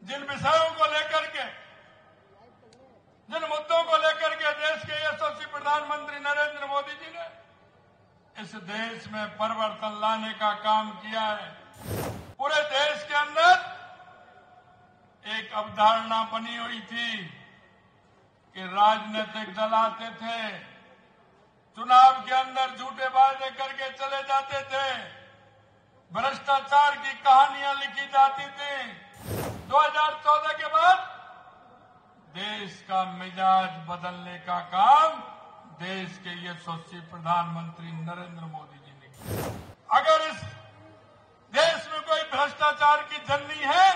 जिन विषयों को लेकर के, जिन मुद्दों को लेकर के देश के यशस्वी प्रधानमंत्री नरेंद्र मोदी जी ने इस देश में परिवर्तन लाने का काम किया है। पूरे देश के अंदर एक अवधारणा बनी हुई थी कि राजनीतिक दल आते थे, चुनाव के अंदर झूठे वादे करके चले जाते थे, भ्रष्टाचार की कहानियां लिखी जाती थी। 2014 के बाद देश का मिजाज बदलने का काम देश के यशस्वी प्रधानमंत्री नरेंद्र मोदी जी ने किया। अगर इस देश में कोई भ्रष्टाचार की जननी है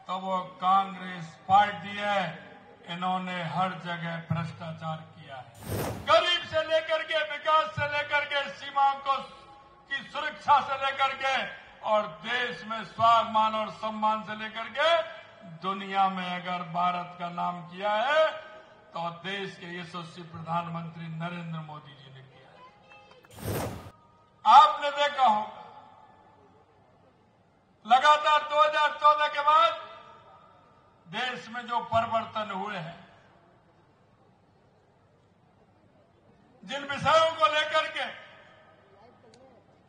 तो वो कांग्रेस पार्टी है। इन्होंने हर जगह भ्रष्टाचार किया है। गरीब से लेकर के, विकास से लेकर के, सीमाओं को की सुरक्षा से लेकर के और देश में स्वाभिमान और सम्मान से लेकर के दुनिया में अगर भारत का नाम किया है तो देश के यशस्वी प्रधानमंत्री नरेंद्र मोदी जी ने किया है। आपने देखा होगा लगातार 2014 के बाद देश में जो परिवर्तन हुए हैं, जिन विषयों को लेकर के,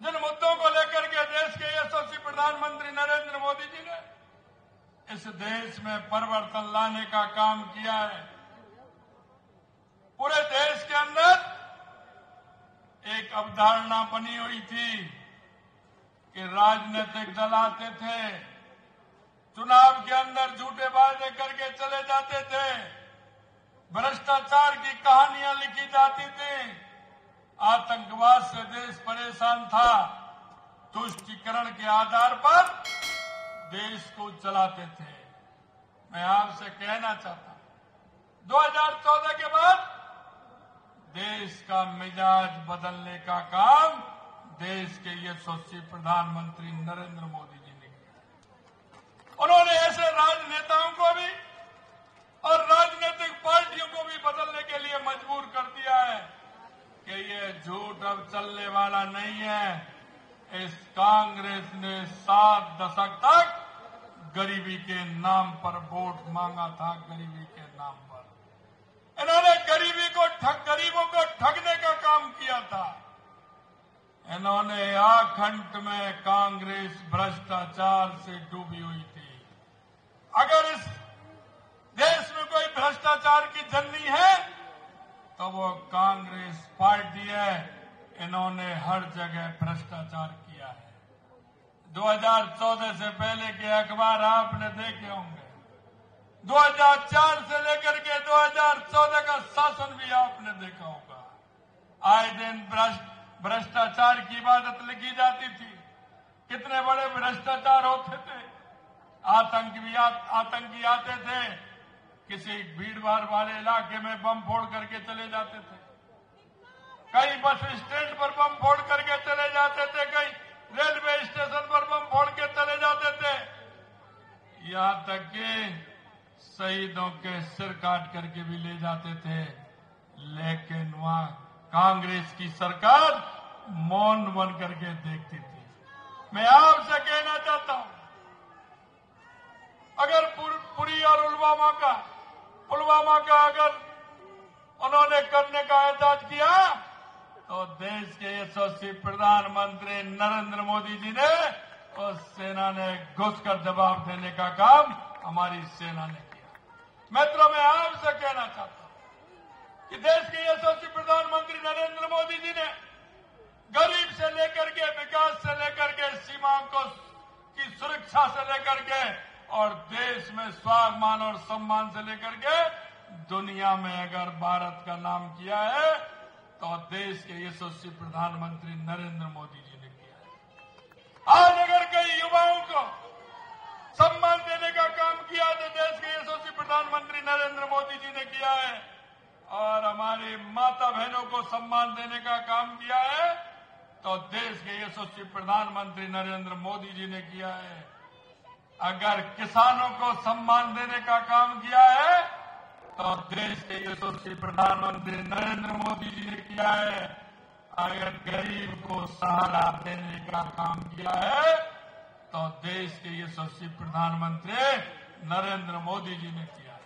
जिन मुद्दों को लेकर के देश के यशस्वी प्रधानमंत्री नरेंद्र मोदी जी ने इस देश में परिवर्तन लाने का काम किया है। पूरे देश के अंदर एक अवधारणा बनी हुई थी कि राजनीतिक दल आते थे, चुनाव के अंदर झूठे वादे करके चले जाते थे, भ्रष्टाचार की कहानियां लिखी जाती थी, आतंकवाद से देश परेशान था, तुष्टीकरण के आधार पर देश को चलाते थे। मैं आपसे कहना चाहता हूं 2014 के बाद देश का मिजाज बदलने का काम देश के यशस्वी प्रधानमंत्री नरेंद्र मोदी जी ने किया। उन्होंने ऐसे राजनेताओं को भी और राजनीतिक पार्टियों को भी बदलने के लिए मजबूर कर दिया है कि ये झूठ अब चलने वाला नहीं है। इस कांग्रेस ने 7 दशक तक गरीबी के नाम पर वोट मांगा था। गरीबी के नाम पर इन्होंने गरीबों को ठगने का काम किया था। इन्होंने आखंड में कांग्रेस भ्रष्टाचार से डूबी हुई थी। अगर इस देश में कोई भ्रष्टाचार की जननी है तो वो कांग्रेस पार्टी है। इन्होंने हर जगह भ्रष्टाचार किया है। 2014 से पहले के अखबार आपने देखे होंगे। 2004 से लेकर के 2014 का शासन भी आपने देखा होगा। आए दिन भ्रष्टाचार की इबादत लिखी जाती थी। कितने बड़े भ्रष्टाचार होते थे। आतंकी आते थे, किसी भीड़भाड़ वाले इलाके में बम फोड़ करके चले जाते थे, कहीं बस स्टैंड पर बम फोड़ करके चले जाते थे, कहीं रेलवे स्टेशन पर बम फोड़ के चले जाते थे, यहां तक कि शहीदों के सिर काट करके भी ले जाते थे। लेकिन वहां कांग्रेस की सरकार मौन बन करके देखती थी। मैं आपसे कहना चाहता हूं, अगर पुरी और पुलवामा का अगर उन्होंने करने का एहसास किया तो देश के यशस्वी प्रधानमंत्री नरेंद्र मोदी जी ने उस सेना ने घुसकर जवाब देने का काम हमारी सेना ने किया। मित्रों, मैं आपसे कहना चाहता हूं कि देश के यशस्वी प्रधानमंत्री नरेंद्र मोदी जी ने गरीब से लेकर के, विकास से लेकर के, सीमाओं की सुरक्षा से लेकर के और देश में स्वाभिमान और सम्मान से लेकर के दुनिया में अगर भारत का नाम किया है तो देश के यशस्वी प्रधानमंत्री नरेंद्र मोदी जी ने किया है। आज अगर कई युवाओं को सम्मान देने का काम किया तो देश के यशस्वी प्रधानमंत्री नरेंद्र मोदी जी ने किया है। और हमारी माता बहनों को सम्मान देने का काम किया है तो देश के यशस्वी प्रधानमंत्री नरेंद्र मोदी जी ने किया है। अगर किसानों को सम्मान देने का काम किया है तो देश के यशस्वी प्रधानमंत्री नरेंद्र मोदी जी ने किया है। अगर गरीब को सहारा देने का काम किया है तो देश के यशस्वी प्रधानमंत्री नरेंद्र मोदी जी ने किया।